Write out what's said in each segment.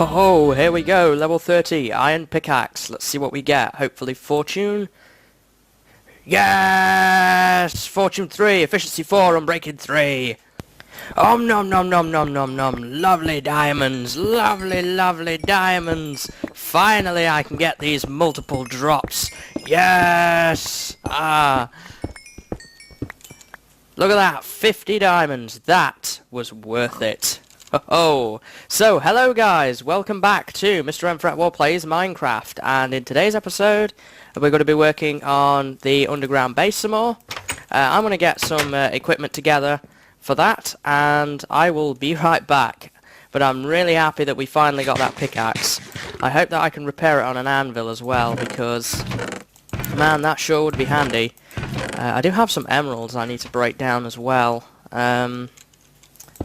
Oh, here we go, level 30, iron pickaxe. Let's see what we get. Hopefully fortune. Yes! Fortune 3, efficiency 4, unbreaking 3. Om nom nom nom nom nom nom. Lovely diamonds, lovely diamonds. Finally I can get these multiple drops. Yes! Look at that, 50 diamonds. That was worth it. Oh, so hello guys, welcome back to MrMFretwell Plays Minecraft, and in today's episode we're going to be working on the underground base some more. I'm going to get some equipment together for that, and I will be right back. But I'm really happy that we finally got that pickaxe. I hope that I can repair it on an anvil as well, because man, that sure would be handy. I do have some emeralds I need to break down as well.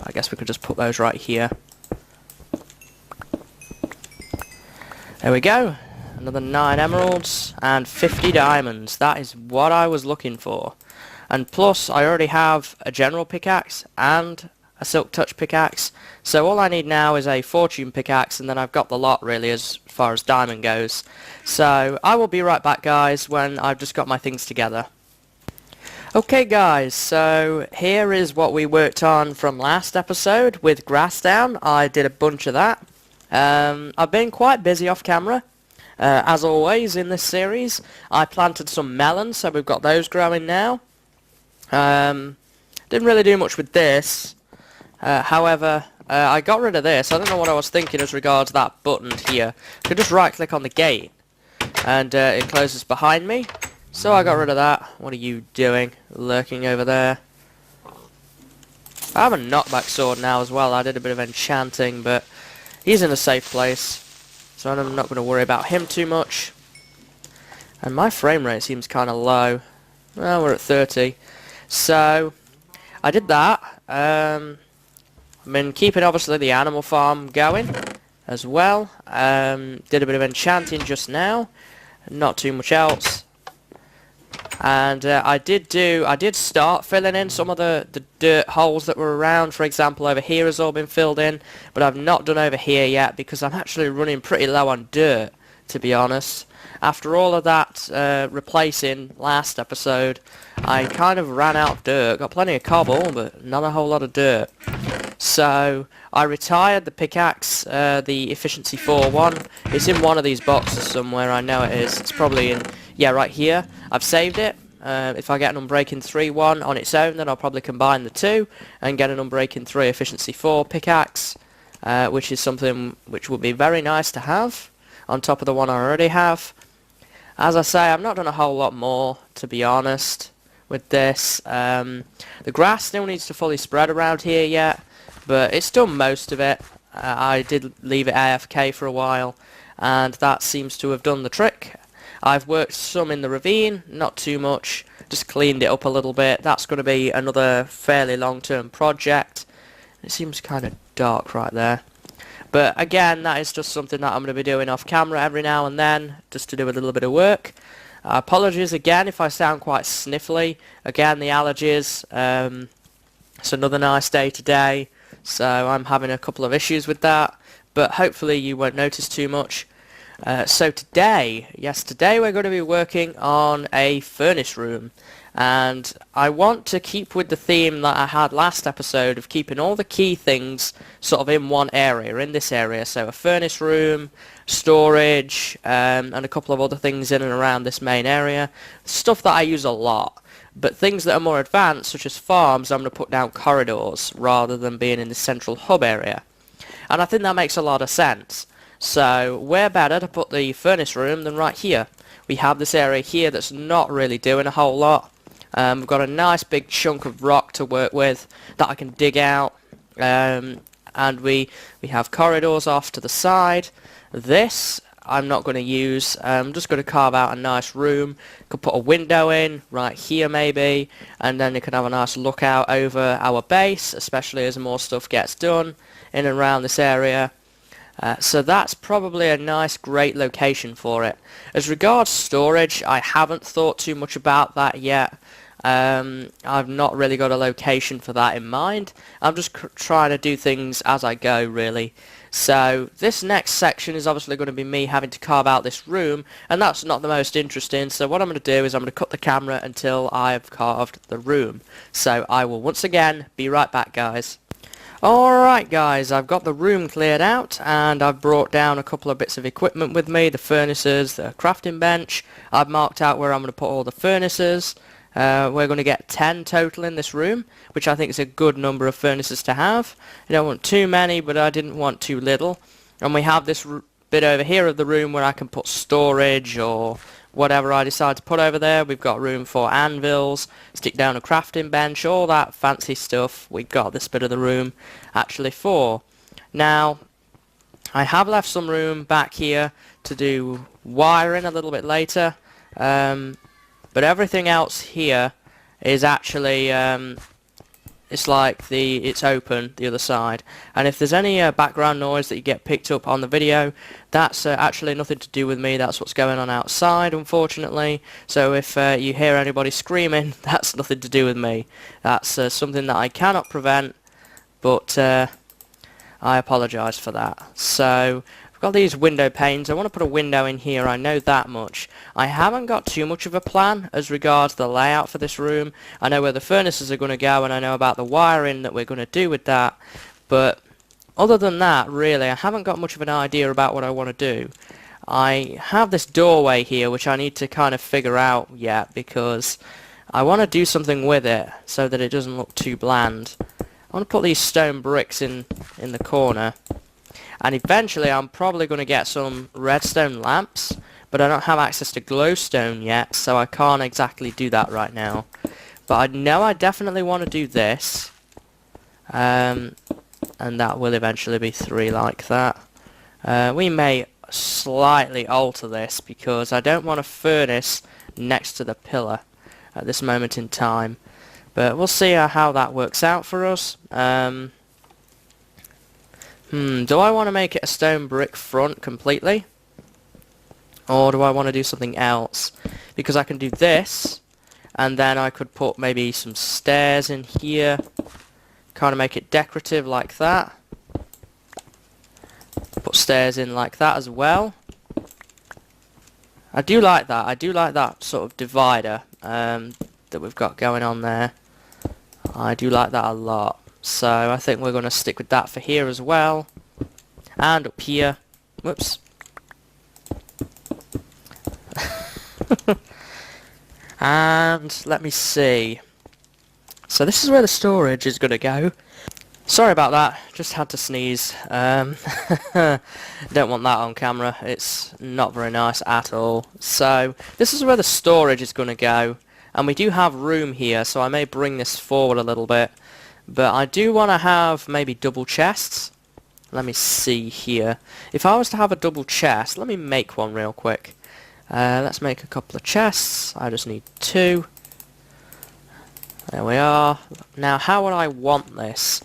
I guess we could just put those right here. There we go. Another 9 emeralds and 50 diamonds. That is what I was looking for. And plus, I already have a general pickaxe and a silk touch pickaxe. So all I need now is a fortune pickaxe, and then I've got the lot really as far as diamond goes. So I will be right back, guys, when I've just got my things together. Okay guys, so here is what we worked on from last episode with grass down. I did a bunch of that. I've been quite busy off camera, as always in this series. I planted some melons, so we've got those growing now. Didn't really do much with this. However, I got rid of this. I don't know what I was thinking as regards that button here. I could just right click on the gate and it closes behind me. So I got rid of that. What are you doing? Lurking over there. I have a knockback sword now as well. I did a bit of enchanting, but he's in a safe place, so I'm not going to worry about him too much. And my frame rate seems kind of low. Well, we're at 30. So I did that. I've been keeping obviously the animal farm going as well. Did a bit of enchanting just now. Not too much else. And I did start filling in some of the dirt holes that were around. For example, over here has all been filled in, but I've not done over here yet because I'm actually running pretty low on dirt, to be honest. After all of that replacing last episode, I kind of ran out of dirt. Got plenty of cobble, but not a whole lot of dirt. So I retired the pickaxe, the efficiency 4 one. It's in one of these boxes somewhere, I know it is. It's probably in, yeah, right here. I've saved it. If I get an unbreaking 3 one on its own, then I'll probably combine the two and get an unbreaking 3 efficiency 4 pickaxe, which is something which would be very nice to have on top of the one I already have. As I say, I've not done a whole lot more, to be honest, with this. The grass still needs to fully spread around here yet, but it's done most of it. I did leave it AFK for a while, and that seems to have done the trick. I've worked some in the ravine, not too much, just cleaned it up a little bit. That's going to be another fairly long-term project. It seems kind of dark right there. But again, that is just something that I'm going to be doing off camera every now and then, just to do a little bit of work. Apologies again if I sound quite sniffly. Again, the allergies. It's another nice day today, so I'm having a couple of issues with that. But hopefully you won't notice too much. So today we're going to be working on a furnace room, and I want to keep with the theme that I had last episode of keeping all the key things sort of in one area, in this area. So a furnace room, storage, and a couple of other things in and around this main area. Stuff that I use a lot, but things that are more advanced, such as farms, I'm going to put down corridors rather than being in the central hub area. And I think that makes a lot of sense. So where better to put the furnace room than right here. We have this area here that's not really doing a whole lot. We've got a nice big chunk of rock to work with that I can dig out. And we have corridors off to the side. This I'm not going to use. I'm just going to carve out a nice room. Could put a window in right here maybe, and then you can have a nice lookout over our base, especially as more stuff gets done in and around this area. So that's probably a nice, great location for it. As regards storage, I haven't thought too much about that yet. I've not really got a location for that in mind. I'm just trying to do things as I go, really. So this next section is obviously going to be me having to carve out this room, and that's not the most interesting. So what I'm going to do is I'm going to cut the camera until I've carved the room. So I will once again be right back, guys. Alright guys, I've got the room cleared out and I've brought down a couple of bits of equipment with me, the furnaces, the crafting bench. I've marked out where I'm going to put all the furnaces. We're going to get 10 total in this room, which I think is a good number of furnaces to have. I don't want too many, but I didn't want too little. And we have this bit over here of the room where I can put storage or whatever I decide to put over there. We've got room for anvils, stick down a crafting bench, all that fancy stuff we've got this bit of the room actually for. Now, I have left some room back here to do wiring a little bit later, but everything else here is actually it's open the other side, and if there's any background noise that you get picked up on the video, that's actually nothing to do with me. That's what's going on outside, unfortunately. So if you hear anybody screaming, that's nothing to do with me. That's something that I cannot prevent, but I apologise for that. So I've got these window panes. I want to put a window in here, I know that much. I haven't got too much of a plan as regards the layout for this room. I know where the furnaces are going to go, and I know about the wiring that we're going to do with that, but other than that, really, I haven't got much of an idea about what I want to do. I have this doorway here which I need to kind of figure out yet, because I want to do something with it so that it doesn't look too bland. I want to put these stone bricks in the corner. And eventually I'm probably going to get some redstone lamps, but I don't have access to glowstone yet, so I can't exactly do that right now. But I know I definitely want to do this, and that will eventually be 3 like that. We may slightly alter this because I don't want a furnace next to the pillar at this moment in time, but we'll see how that works out for us. Do I want to make it a stone brick front completely? Or do I want to do something else? Because I can do this, and then I could put maybe some stairs in here. Kind of make it decorative like that. Put stairs in like that as well. I do like that. I do like that sort of divider that we've got going on there. I do like that a lot. So I think we're going to stick with that for here as well. And up here. Whoops. And let me see. So this is where the storage is going to go. Sorry about that. Just had to sneeze. Don't want that on camera. It's not very nice at all. So this is where the storage is going to go. And we do have room here, so I may bring this forward a little bit. But I do want to have maybe double chests. Let me see here. If I was to have a double chest, let me make one real quick. Let's make a couple of chests. I just need 2. There we are. Now, how would I want this?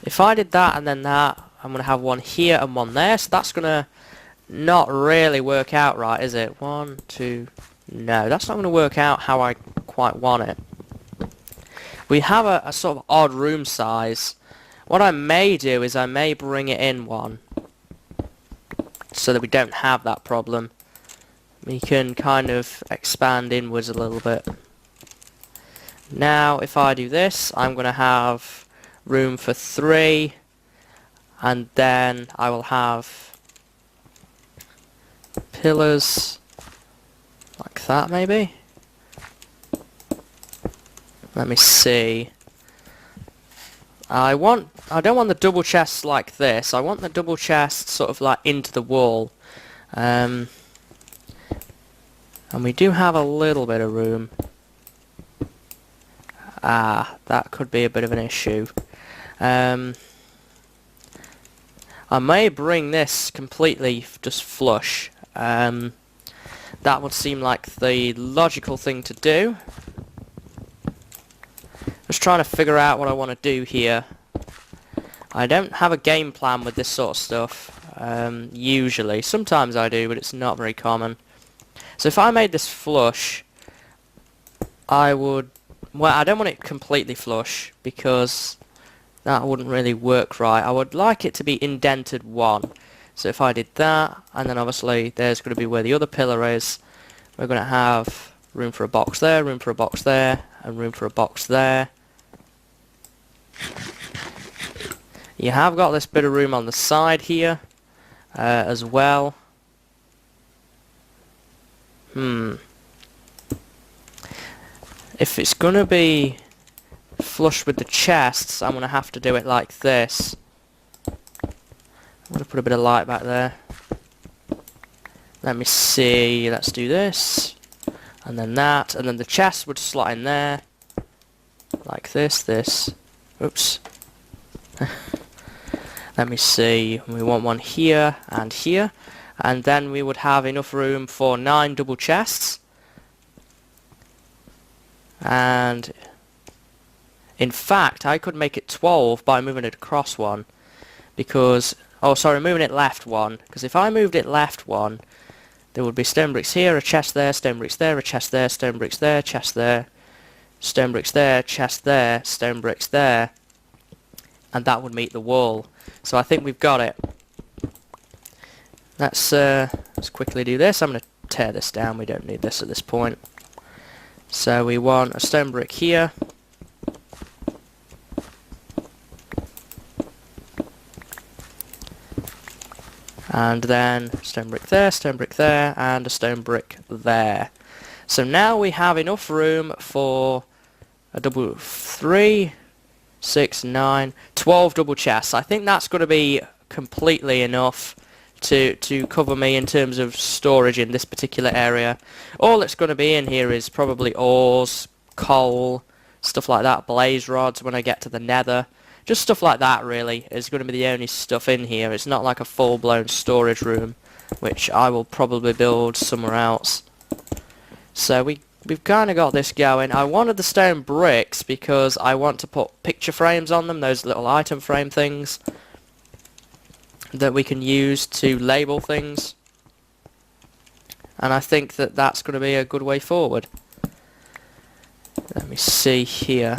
If I did that and then that, I'm going to have one here and one there. So that's going to not really work out right, is it? 1, 2... No, that's not going to work out how I quite want it. We have a sort of odd room size. What I may do is I may bring it in one, so that we don't have that problem. We can kind of expand inwards a little bit. Now, if I do this, I'm going to have room for 3, and then I will have pillars like that, maybe. Let me see. I don't want the double chests like this. I want the double chests sort of like into the wall. And we do have a little bit of room. That could be a bit of an issue. I may bring this completely just flush. That would seem like the logical thing to do. Just trying to figure out what I want to do here. I don't have a game plan with this sort of stuff, usually. Sometimes I do, but it's not very common. So if I made this flush, I would... Well, I don't want it completely flush, because that wouldn't really work right. I would like it to be indented 1. So if I did that, and then obviously there's going to be where the other pillar is, we're going to have room for a box there, room for a box there, and room for a box there. You have got this bit of room on the side here as well. If it's going to be flush with the chests, I'm going to have to do it like this. I'm going to put a bit of light back there. Let me see, let's do this, and then that, and then the chest would slot in there, like this, oops. Let me see, we want one here, and then we would have enough room for 9 double chests, and in fact I could make it 12 by moving it across 1, because, oh sorry, moving it left 1, because if I moved it left 1, there would be stone bricks here, a chest there, stone bricks there, a chest there, stone bricks there, chest there, stone bricks there, chest there, stone bricks there, and that would meet the wall. So I think we've got it. Let's quickly do this. I'm going to tear this down, we don't need this at this point. So we want a stone brick here, and then stone brick there, and a stone brick there. So now we have enough room for a double 3, 6, 9, 12 double chests. I think that's going to be completely enough to cover me in terms of storage in this particular area. All that's going to be in here is probably ores, coal, stuff like that, blaze rods when I get to the nether. Just stuff like that really is going to be the only stuff in here. It's not like a full-blown storage room, which I will probably build somewhere else. So we've kind of got this going. I wanted the stone bricks because I want to put picture frames on them, those little item frame things that we can use to label things. And I think that that's going to be a good way forward. Let me see here.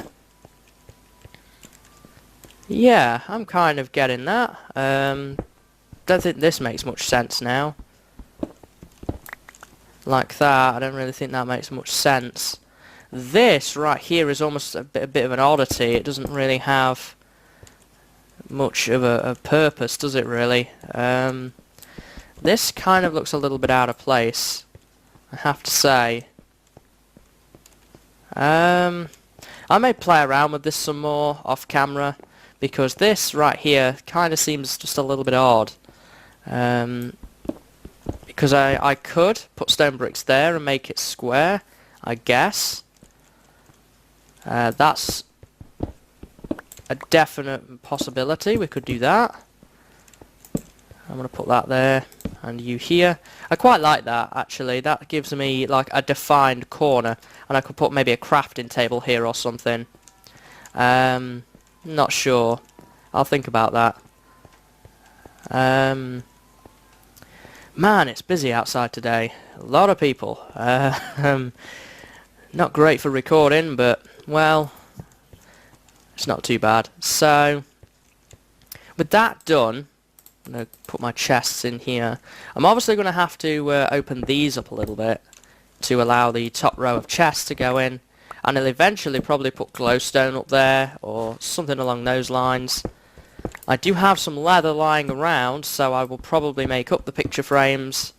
Yeah, I'm kind of getting that. Don't think this makes much sense now. Like that, I don't really think that makes much sense. This right here is almost a bit of an oddity. It doesn't really have much of a purpose, does it really? This kind of looks a little bit out of place, I have to say. I may play around with this some more off camera, because this right here kind of seems just a little bit odd. Because I could put stone bricks there and make it square, I guess. That's a definite possibility. We could do that. I'm going to put that there, and you here. I quite like that, actually. That gives me like a defined corner, and I could put maybe a crafting table here or something. Not sure. I'll think about that. Man, it's busy outside today. A lot of people. Not great for recording, but, well, it's not too bad. So, with that done, I'm going to put my chests in here. I'm obviously going to have to open these up a little bit to allow the top row of chests to go in. And I'll eventually probably put glowstone up there, or something along those lines. I do have some leather lying around, so I will probably make up the picture frames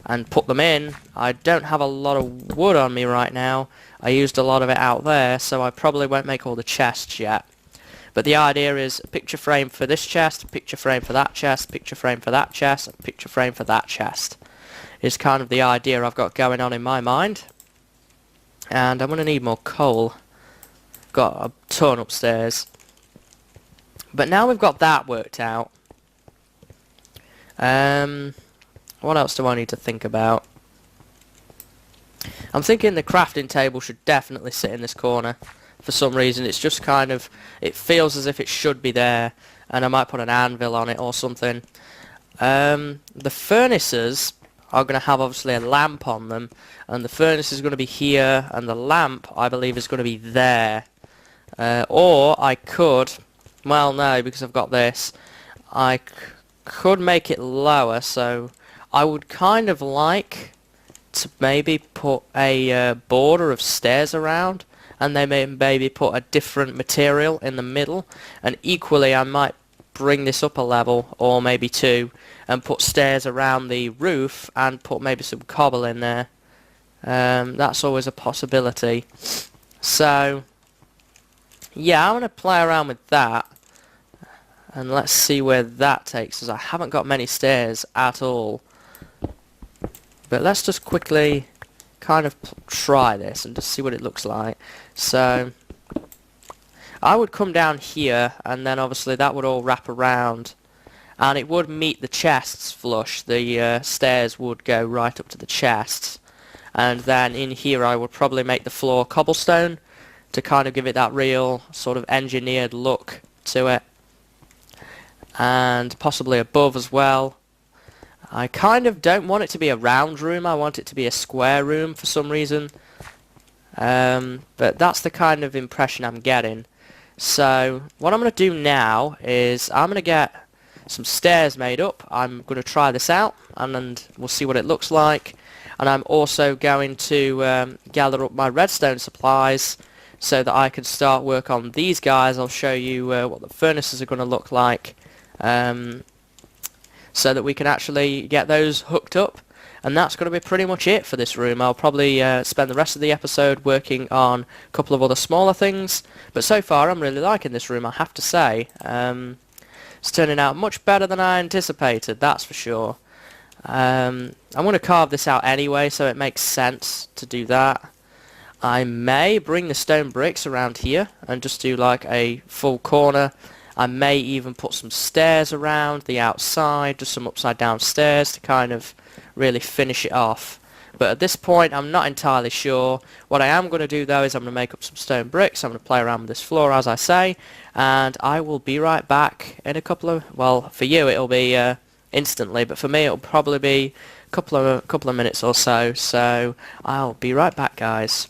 and put them in. I don't have a lot of wood on me right now. I used a lot of it out there, so I probably won't make all the chests yet. But the idea is a picture frame for this chest, a picture frame for that chest, picture frame for that chest, and picture frame for that chest. Is kind of the idea I've got going on in my mind. And I'm going to need more coal. Got a ton upstairs. But now we've got that worked out. What else do I need to think about? I'm thinking the crafting table should definitely sit in this corner. For some reason it's just kind of, it feels as if it should be there, and I might put an anvil on it or something. The furnaces are going to have obviously a lamp on them, and the furnace is going to be here, and the lamp I believe is going to be there. Or I could Well, no, because I've got this. I could make it lower, so I would kind of like to maybe put a border of stairs around, and they may maybe put a different material in the middle, and equally I might bring this up a level, or maybe two, and put stairs around the roof, and put maybe some cobble in there. That's always a possibility. So, yeah, I'm going to play around with that. And let's see where that takes us. I haven't got many stairs at all. But let's just quickly kind of try this and just see what it looks like. So, I would come down here, and then obviously that would all wrap around. And it would meet the chests flush. The stairs would go right up to the chests. And then in here I would probably make the floor cobblestone to kind of give it that real sort of engineered look to it. And possibly above as well. I kind of don't want it to be a round room, I want it to be a square room for some reason. But that's the kind of impression I'm getting. So what I'm going to do now is I'm going to get some stairs made up. I'm going to try this out, and then we'll see what it looks like. And I'm also going to gather up my redstone supplies so that I can start work on these guys. I'll show you what the furnaces are going to look like. So that we can actually get those hooked up, and that's going to be pretty much it for this room. I'll probably spend the rest of the episode working on a couple of other smaller things, but so far I'm really liking this room, I have to say. It's turning out much better than I anticipated, that's for sure. I'm going to carve this out anyway, so it makes sense to do that. I may bring the stone bricks around here and just do like a full corner. I may even put some stairs around the outside, just some upside down stairs to kind of really finish it off. But at this point I'm not entirely sure. What I am going to do though is I'm going to make up some stone bricks. I'm going to play around with this floor as I say, and I will be right back in a couple of, well, for you it'll be instantly, but for me it'll probably be a couple of minutes or so. So I'll be right back, guys.